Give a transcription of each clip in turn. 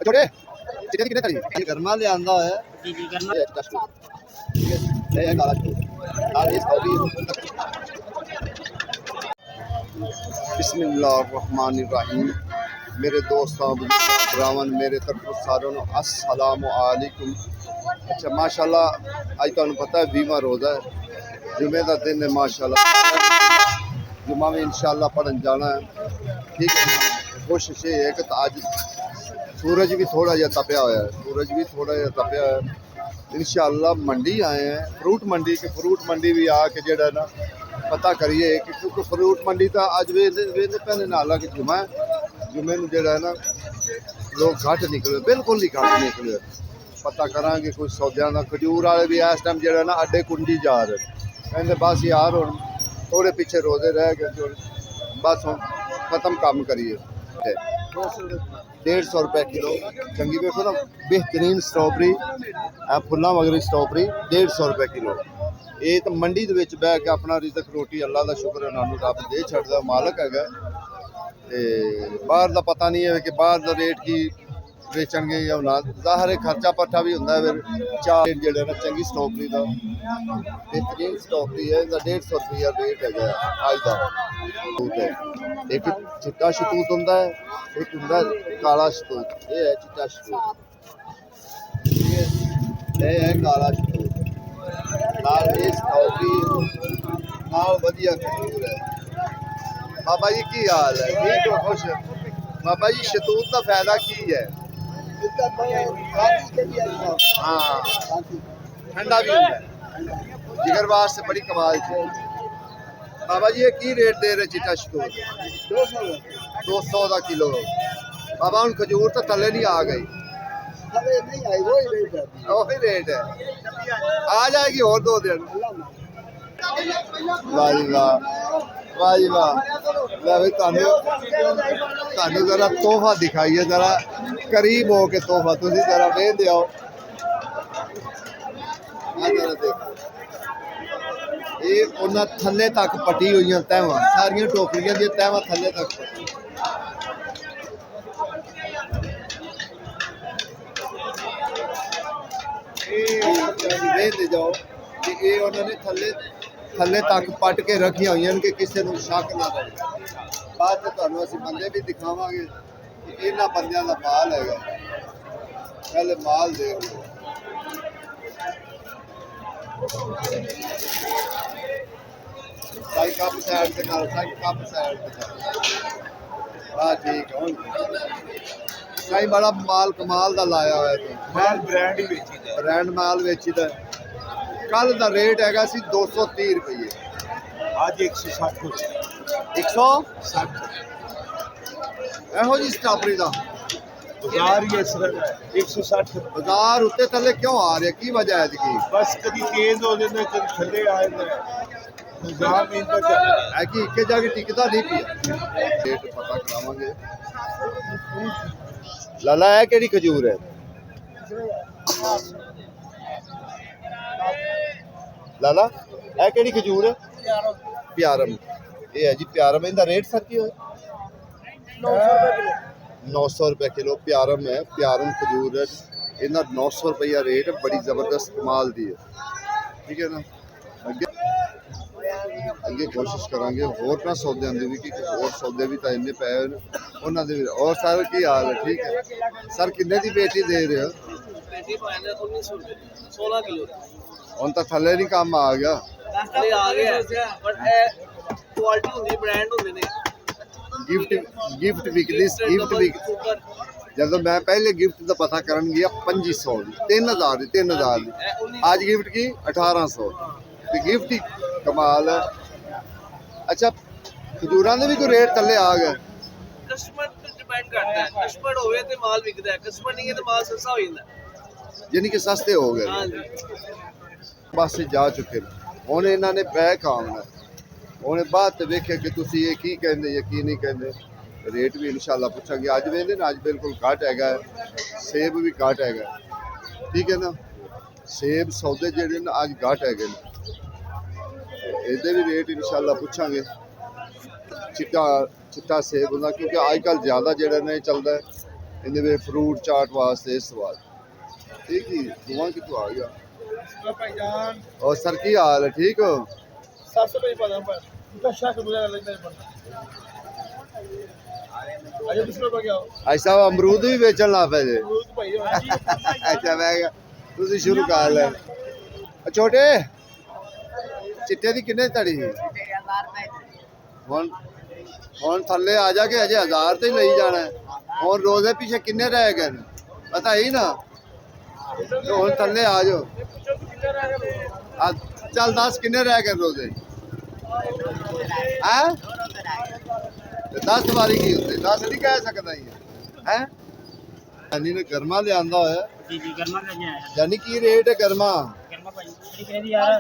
छोड़े चिट्टे दी कितने तारीख ये गरमा ले आंदा है जी जी करना ये दस ठीक है ये काला आज इस कॉफी बिस्मिल्लाहिर्रहमानिर्रहीम मेरे दोस्तों भरावन मेरे तरफ सारों को अस्सलाम वालेकुम। अच्छा माशाल्लाह आज तुहानू पता है 20वां रोज़ा है जुमे का दिन है माशाल्लाह जुमा में इंशाल्लाह पढ़न जाना है ठीक है। कोशिश ये है कि आज सूरज भी थोड़ा जहा तपया हुआ है सूरज भी थोड़ा जहा तपया है इंशाल्लाह मंडी आए हैं फ्रूट मंडी के फ्रूट मंडी भी आके जड़ा ना पता करिए कि क्योंकि फ्रूट मंडी तो अज वेंदे पैने नाला कि जुमा जुमे नूं जड़ा है ना लोग घट निकले बिल्कुल ही घट निकले पता करांगे कोई सौदियां का खजूर वाले भी इस टाइम जड़ा ना अड्डे कुंडी जा रहे कहते बस यार हुण थोड़े पीछे रोजे रह गए बस हुण खत्म काम करिए 150 रुपए किलो चंगी देखो ना बेहतरीन स्ट्रॉबेरी फुल्लां वगैरह स्ट्रॉबेरी 150 रुपए किलो ये तो मंडी दे विच बह के अपना रिजक रोटी अल्लाह का शुक्र है उन्होंने रब दे छड्डदा मालक है बाहर का पता नहीं है कि बाहर का रेट की बेचणगे या ना ज़ाहिर है खर्चा पट्ठा भी होंदा है फिर चार जेड़ा ना चंगी स्ट्रॉबेरी का बेहतरीन स्ट्रॉबेरी है इसका 150 रुपया रेट है अज का शतूत है एक चिट्टा शतूत होंदा है एक होंदा काला शतूत ये है चिट्टा शतूत ये है काला शतूत नाल ये स्ट्रॉबेरी नाल वधिया खजूर है। बाबा जी की हाल है ठीक हो खुश बाबा जी शतूत का फायदा की है हाँ ठंडा भी होता है जिगर वास्ते बड़ी कमाल थी। बाबा जी ये की रेट दे रहे चिट्टा शतूत 200 का किलो बाबा हूँ खजूर तो थले नहीं आ गई वही रेट है आ जाएगी और 2 दिन वाह जी वाह वाह जी वाह भाई जरा तोहफा दिखाइए जरा करीब हो के तोहफा तुम जरा दे दो ये उन्हें थले तक पटी हुई तहवा सारिया टोकरियां दी तहवा थले तक दे जाओ कि ये उन्होंने थले थले तक पट के रखिया हुई कि किसी को शक ना रहे बाद में तुहानू असीं बंदे भी दिखावांगे कि इन्हां बंदियां दा माल हैगा पहले माल देख लो साई कप साइड ते कर साई कप साइड ते कर हां ठीक है साई बड़ा माल कमाल दा लाया होया तू माल ब्रांड ही बेची दा ब्रांड माल बेचीदा कल का रेट है 230 रुपये आज 160 हो 160 एहो जी स्ट्रॉबेरी का बाजार ही इस तरह है 160 बाजार उत्ते थले क्यों आ रहे की वजह है इसकी बस कभी तेज हो जाते कभी थले आ जाते बाजार में इनका चल रहा है कि इक्के जाके टिकता नहीं पिया रेट पता करावांगे लाला है केड़ी खजूर है लाला है केड़ी खजूर है प्यारम ये है जी प्यारम इनका रेट सर की है 900 रुपये किलो प्यारम है प्यारम खजूर है इनका 900 रुपया रेट है बड़ी जबरदस्त कमाल दी है ठीक है ना अगे अगे कोशिश करांगे होर ना सौदे आंदे भी कि होर सौदे भी तो इन्ने पे उन्होंने भी और सर की हाल है ठीक है सर किन्ने की पेटी दे रहे हो 16 किलो ਹੁਣ ਤਾਂ ਥੱਲੇ ਨਹੀਂ ਕੰਮ ਆ ਗਿਆ ਥੱਲੇ ਆ ਗਿਆ ਪਰ ਇਹ ਕੁਆਲਿਟੀ ਹੁੰਦੀ ਬ੍ਰਾਂਡ ਹੁੰਦੇ ਨੇ ਗਿਫਟ ਵਿਕਦੀ ਜਦੋਂ ਮੈਂ ਪਹਿਲੇ ਗਿਫਟ ਦਾ ਪਤਾ ਕਰਨ ਗਿਆ 2500 ਦੀ 3000 ਦੀ ਅੱਜ ਗਿਫਟ ਕੀ 1800 ਤੇ ਗਿਫਟ ਹੀ ਕਮਾਲ ਹੈ। ਅੱਛਾ ਖਜੂਰਾਂ ਦੇ ਵੀ ਕੋਈ ਰੇਟ ਥੱਲੇ ਆ ਗਿਆ ਕਸਟਮਰ ਤੇ ਡਿਪੈਂਡ ਕਰਦਾ ਹੈ ਕਸਟਮਰ ਹੋਵੇ ਤੇ ਮਾਲ ਵਿਕਦਾ ਹੈ ਕਸਟਮਰ ਨਹੀਂ ਹੈ ਤੇ ਮਾਲ ਸਸਤਾ ਹੋ ਜਾਂਦਾ ਯਾਨੀ ਕਿ ਸਸਤੇ ਹੋ ਗਏ ਹਾਂਜੀ ਪਾਸੇ ਜਾ ਚੁੱਕੇ ਨੇ ਹੁਣ ਇਹਨਾਂ ਨੇ ਬੈਕ ਆਉਣਾ ਉਹਨੇ ਬਾਅਦ ਤੇ ਵੇਖਿਆ ਕਿ ਤੁਸੀਂ ਇਹ ਕੀ ਕਹਿੰਦੇ ਜਾਂ ਕੀ ਨਹੀਂ ਕਹਿੰਦੇ ਰੇਟ ਵੀ ਇਨਸ਼ਾਅੱਲਾ ਪੁੱਛਾਂਗੇ ਅੱਜ ਵੇਲੇ ਨਾ ਅੱਜ ਬਿਲਕੁਲ ਘੱਟ ਹੈਗਾ ਸੇਬ ਵੀ ਘੱਟ ਹੈਗਾ ਠੀਕ ਹੈ ਨਾ ਸੇਬ ਸੌਦੇ ਜਿਹੜੇ ਨੇ ਅੱਜ ਘੱਟ ਹੈਗੇ ਨੇ ਇਹਦੇ ਵੀ ਰੇਟ ਇਨਸ਼ਾਅੱਲਾ ਪੁੱਛਾਂਗੇ चिट्टा सेब होंगे क्योंकि अजकल ज़्यादा जोड़ा नहीं चलता है ਇਹਦੇ ਵਿੱਚ ਫਰੂਟ ਚਾਟ ਵਾਸਤੇ ਇਸ ਵਾਰ ਠੀਕ ਹੀ ਦੁਆ ਕਿਤੋਂ ਆ ਗਿਆ ਭਾਈਜਾਨ और सर की हाल है ठीक हो 700 रुपये पता पर इतना शक गुजरा लगता है पर अरे 20 रुपये क्या हो ऐसा अमरूद भी बेचन ला पे जे दूध भाई अच्छा मैं ਤੁਸੀਂ ਸ਼ੁਰੂ ਕਰ ਲੈ ਛੋਟੇ ਚਿੱਟੇ ਦੀ ਕਿੰਨੇ ਧੜੀ ਹੁਣ ਥੱਲੇ ਆ ਜਾ ਕੇ ਅਜੇ 1000 ਤੇ ਹੀ ਲਈ ਜਾਣਾ ਹੁਣ ਰੋਜ਼ੇ ਪਿੱਛੇ ਕਿੰਨੇ ਰਹਿ ਗਏ ਪਤਾ ਹੀ ਨਾ ਹੁਣ ਥੱਲੇ ਆ ਜਾਓ ਚੱਲ 10 ਕਿੰਨੇ ਰਹਿ ਗਏ ਰੋਜ਼ੇ ਹੈ 10 ਵਾਰੀ ਕੀ ਹੁੰਦੇ 10 ਨਹੀਂ ਕਹਿ ਸਕਦਾ ਹੀ ਹੈ ਯਾਨੀ ਨੇ ਗਰਮਾ ਲਿਆਂਦਾ ਹੋਇਆ जी जी गर्मा का क्या है ਯਾਨੀ ਕੀ ਰੇਟ ਹੈ ਗਰਮਾ गर्मा भाई थोड़ी कह दी यार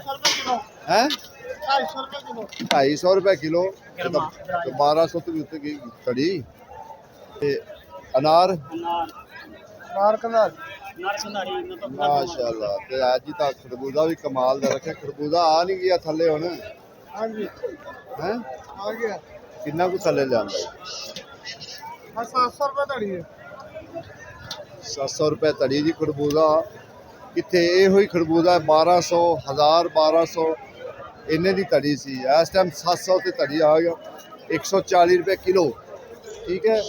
ਹੈ 250 रुपये किलो 250 रुपए किलो ਤੇ 1200 ਤੋਂ ਵੀ ਉੱਤੇ ਗਈ ਧੜੀ ਤੇ ਅਨਾਰ अनार मार कनाल अनार सुनारी न तो ਮਾਸ਼ਾਅੱਲਾ ਤੇ ਅੱਜ ਹੀ ਤੱਕ ਖਰਬੂਜ਼ਾ ਵੀ ਕਮਾਲ ਦਾ ਰੱਖਿਆ ਖਰਬੂਜ਼ਾ ਆ ਨਹੀਂ ਗਿਆ ਥੱਲੇ ਹੁਣ हाँ जी ਹੈ आ गया ਕਿੰਨਾ ਕੁ ਥੱਲੇ ਜਾਂਦਾ हाँ 700 रुपये धड़ी है 700 ਰੁਪਏ ਧੜੀ ਦੀ ਖਰਬੂਜ਼ਾ ਕਿੱਥੇ ਇਹੋ ਹੀ ਖਰਬੂਜ਼ਾ 1200 1000 1200 ਇੰਨੇ ਦੀ ਧੜੀ ਸੀ ਇਸ ਟਾਈਮ 700 ਤੇ ਧੜੀ ਆ ਗਿਆ 140 ਰੁਪਏ ਕਿਲੋ ਠੀਕ ਹੈ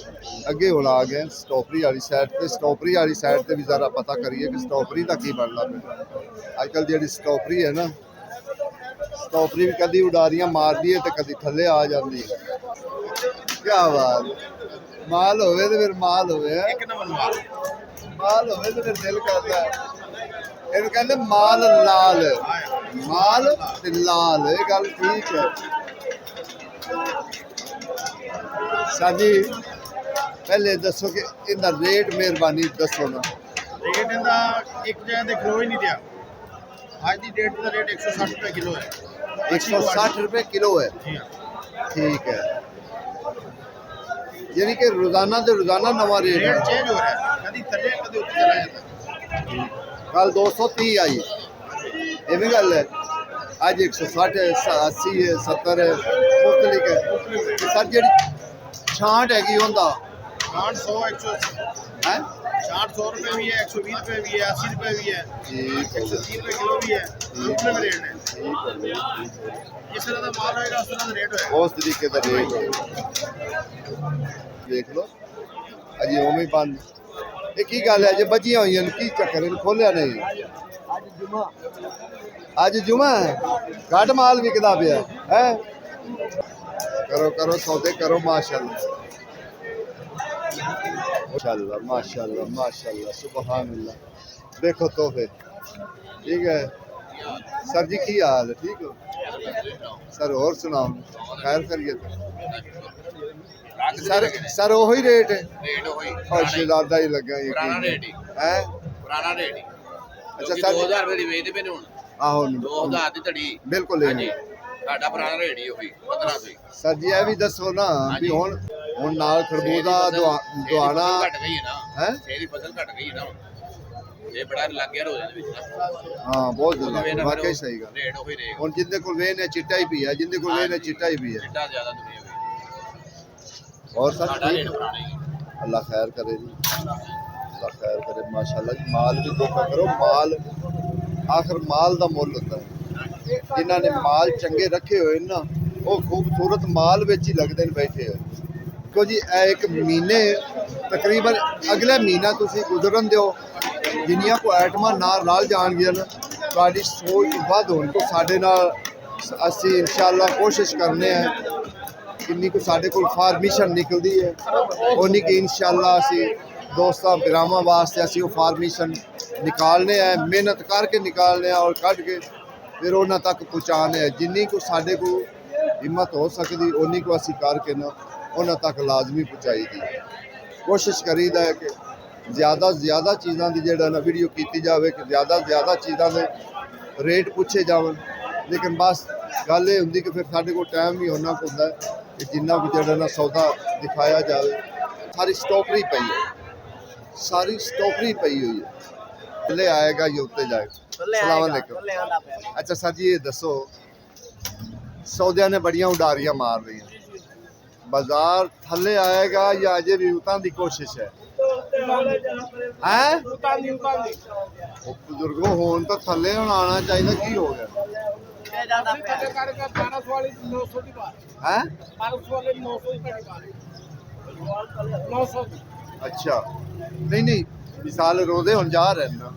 ਅੱਗੇ ਹੁਣ ਆ ਗਏ ਸਟ੍ਰਾਬੇਰੀ ਵਾਲੀ ਸਾਈਡ ਤੇ ਸਟ੍ਰਾਬੇਰੀ ਵਾਲੀ ਸਾਈਡ ਤੇ ਵੀ ਜ਼ਰਾ ਪਤਾ ਕਰੀਏ ਕਿ ਸਟ੍ਰਾਬੇਰੀ ਦਾ ਕੀ ਬਣਦਾ ਪਿਆ ਅੱਜ ਕੱਲ੍ਹ ਜਿਹੜੀ ਸਟ੍ਰਾਬੇਰੀ ਹੈ ਨਾ ਸਟ੍ਰਾਬੇਰੀ ਵੀ ਕਦੀ ਉਡਾਰੀਆਂ ਮਾਰਦੀ ਹੈ ਤੇ ਕਦੀ ਥੱਲੇ ਆ ਜਾਂਦੀ ਹੈ ਕੀ ਬਾਤ ਮਾਲ ਹੋਵੇ ਤੇ ਫਿਰ ਮਾਲ ਹੋਵੇ ਹੈਂ। ਮਾਲ ਹੋਵੇ ਤੇ ਫਿਰ ਦਿਲ ਕਰਦਾ ਇਹਨੂੰ ਕਹਿੰਦੇ ਮਾਲ ਤੇ ਲਾਲ ਇਹ ਗੱਲ ਠੀਕ ਹੈ ਸਾਜੀ ਪਹਿਲੇ ਦੱਸੋ ਕਿ ਇਹਦਾ ਰੇਟ ਮਿਹਰਬਾਨੀ ਦੱਸੋ ਨਾ रेट इनका एक जगह ते खलो ही नहीं दिया आज की डेट का रेट 160 रुपये किलो है 160 रुपए किलो है जी हाँ ठीक है यानी कि रोजाना तो रोजाना नवा रेट रेट है चेंज हो रहा है कभी थले कभी ऊपर चला जाता है कल 230 आई ये भी गल है आज 160 है 80 है 70 है मुख्तलिफ है सर जी छांट हैगी होंदा 800 180 है 400 रुपये भी है 120 रुपये भी है 80 रुपये भी है ठीक है 130 रुपये किलो भी है दूसरे में रेट है जिस तरह का माल होएगा उस तरह का रेट होएगा उस तरीके का रेट है देख लो अजी ओम ही बंद ये की गल है जे बचियां हुई हैं की चक्कर इन खोलिया नहीं आज जुमा है घट माल विकदा पिया है करो करो सौदे करो माशाल्लाह माशाल्लाह माशाल्लाह माशाल्लाह सुभान अल्लाह देखो तोहफे ठीक है सर जी की हाल है ठीक हो सर और सुनाओ खैर करिए सर वही रेट है रेट होई और शिदादा ही लगा ये पुराना रेट ही है ਪੁਰਾਣਾ ਰੇਟ ਹੀ ਅੱਛਾ ਅੱਛਾ ਸਰ 2000 ਰੁਪਏ ਦੀ ਵੇਚਦੇ ਪਏ ਨੇ ਹੁਣ ਆਹੋ 2000 ਦੀ ਧੜੀ ਬਿਲकुल ਹਾਂਜੀ ਸਾਡਾ ਪੁਰਾਣਾ ਰੇਟ ਹੀ ਹੋਈ 1500 ਸਰ ਜੀ ਇਹ ਵੀ ਦੱਸੋ ਨਾ ਵੀ ਹੁਣ ਨਾਲ ਖਰਬੂਜ਼ਾ ਦੁਆਣਾ ਘਟ ਗਈ ਹੈ ਨਾ ਹੈ ਸੇਰੀ ਫਸਲ ਘਟ ਗਈ ਹੈ ਨਾ ਹੁਣ ਇਹ ਬੜਾ ਲੱਗ ਗਿਆ ਰੋਜ਼ ਦੇ ਵਿੱਚ ਨਾ ਹਾਂ ਬਹੁਤ ਜ਼ਿਆਦਾ ਵਾਕਈ ਸਹੀ ਗੱਲ ਰੇਟ ਉਹੀ ਰਹੇਗਾ ਹੁਣ ਜਿੰਦੇ ਕੋਲ ਵੇਨ ਹੈ ਚਿੱਟਾ ਹੀ ਪੀਆ ਜਿੰਦੇ ਕੋਲ ਵੇਨ ਹੈ ਚਿੱਟਾ ਹੀ ਪੀਆ ਚਿੱਟਾ ਜ਼ਿਆਦਾ ਦੁਨੀਆ ਵਿੱਚ और सर ਸਾਡਾ ਰੇਟ ठीक? ਪੁਰਾਣਾ ਹੀ अल्लाह खैर करे जी अल्लाह खैर करे माशाल्लाह जी माल भी देखा करो माल आखिर माल दा मुल होता है जिन्हों ने माल चंगे रखे हुए ना वो खूबसूरत माल विच ही लगते हैं बैठे हुए क्यों जी एक महीने तकरीबन अगले महीना तुसी गुजरन दिओ जिन्नियां को आइटमां नाल रल जाणगियां ना तुहाडी सोच वध होण तो साडे नाल असीं इंशाअल्लाह कोशिश करने हैं किन्नी को साढ़े को फार्मिशन निकलती है उन्हीं की इंशाअल्लाह असी दोस्तों बिरामा वास्ते असी वो फार्मिशन निकालने हैं मेहनत करके निकालने हैं और कट के फिर उन्होंने तक पहुँचाने हैं जिन्नी को साढ़े को हिम्मत हो सकती उन्हीं को असी करके ना उन्होंने तक लाजमी पहुँचाई दी कोशिश करीदा है कि ज़्यादा से ज़्यादा चीज़ों की जो ना वीडियो की जाए कि ज़्यादा से ज़्यादा चीज़ों के रेट पूछे जावन लेकिन बस गल ये होंगी कि फिर साढ़े को टाइम भी होना होंदा है कि जिन्ना भी जो ना सौदा दिखाया जाए सारी स्टॉकरी पई है सारी स्टॉकरी पई हुई है थले आएगा ये उत्ते जाएगा सलाम अलैकुम अच्छा सर जी ये दसो सौदिया ने बड़ियां उडारियां मार रही हैं बाजार थले आएगा या अजे भी उतां दी कोशिश है ਹੈ ਉਹ ਬਜ਼ੁਰਗੋ ਹੋਣ ਤਾਂ ਥੱਲੇ ਹੁਣ ਆਉਣਾ ਚਾਹੀਦਾ, ਕੀ ਹੋ ਗਿਆ ਹੈ? ਅੱਛਾ ਨਹੀਂ ਨਹੀਂ, ਮਿਸਾਲ ਰੋਜ਼ੇ ਹੁਣ ਜਾ ਰਹੇ ਨੇ ਨਾ,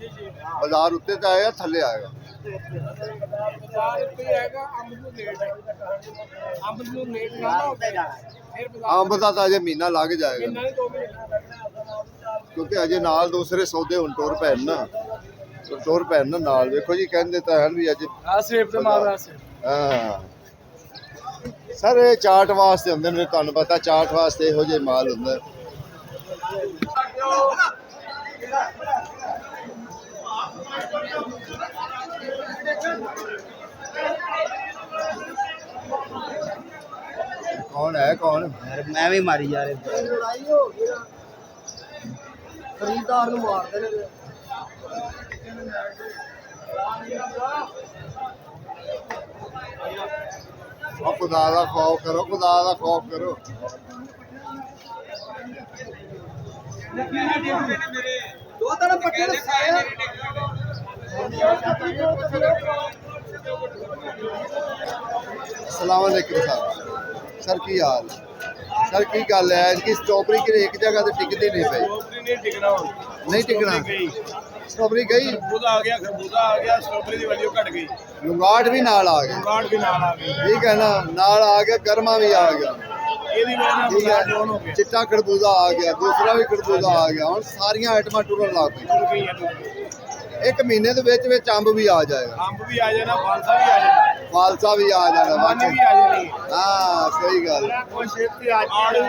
ਬਾਜ਼ਾਰ ਉੱਤੇ ਤਾਂ ਆਏਗਾ ਥੱਲੇ ਆਏਗਾ। ਅੰਬ ਦਾ ਤਾਂ ਅਜੇ ਮਹੀਨਾ ਲੱਗ ਜਾਏਗਾ, ਕਿਉਂਕਿ ਅਜੇ ਨਾਲ ਦੂਸਰੇ ਸੌਦੇ ਹੁਣ ਟੁਰ ਪੈਣ ਨਾ, ਟੁਰ ਪੈਣ ਨਾ ਨਾਲ। ਵੇਖੋ ਜੀ ਕਹਿੰਦੇ ਤਾਂ ਹਨ ਵੀ ਅੱਜ ਹਾਂ ਸਰ ਇਹ ਚਾਟ ਵਾਸਤੇ ਹੁੰਦੇ ਨੇ, ਤੁਹਾਨੂੰ ਪਤਾ ਚਾਟ ਵਾਸਤੇ ਇਹੋ ਜਿਹੇ ਮਾਲ ਹੁੰਦਾ। कौन है कौन? मैं भी मारी जा रहे खरीदार मार दे खुदा का खौफ करो, खुदा का खौफ करो। दो तरफ पट्टे अस्सलाम वालेकुम सर की हाल सर की गल है कि स्ट्रॉबेरी कि एक जगह तो टिकती नहीं पई, नहीं टिकना स्ट्रॉबेरी गई, खरबूजा आ गया स्ट्रॉबेरी की वैल्यू घट गई, लुंगाट भी नाल आ गया, ठीक है ना, नाल आ गया, गर्मा भी आ गया, ठीक है, चिट्टा खरबूजा आ गया, दूसरा भी खरबूजा आ गया, और सारिया आइटमां टुरन लग पई। एक महीने के विच अंब भी आ जाएगा, अंब भी आ जाना, फालसा भी आ जाना, फालसा भी आ जाना, पानी भी आ जानी, हाँ सही गल। कोई खेती आड़ू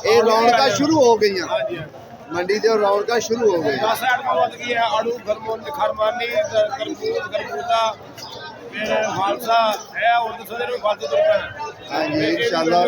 ये रौनक शुरू हो गई, हाँ जी मंडी से रौनक शुरू हो गई। 10 आइटमां वध गई है, आड़ू खरमानी खरबूजा फिर फालसा है, और दूसरे फालतू तुर पैना। हाँ जी इंशाल्लाह।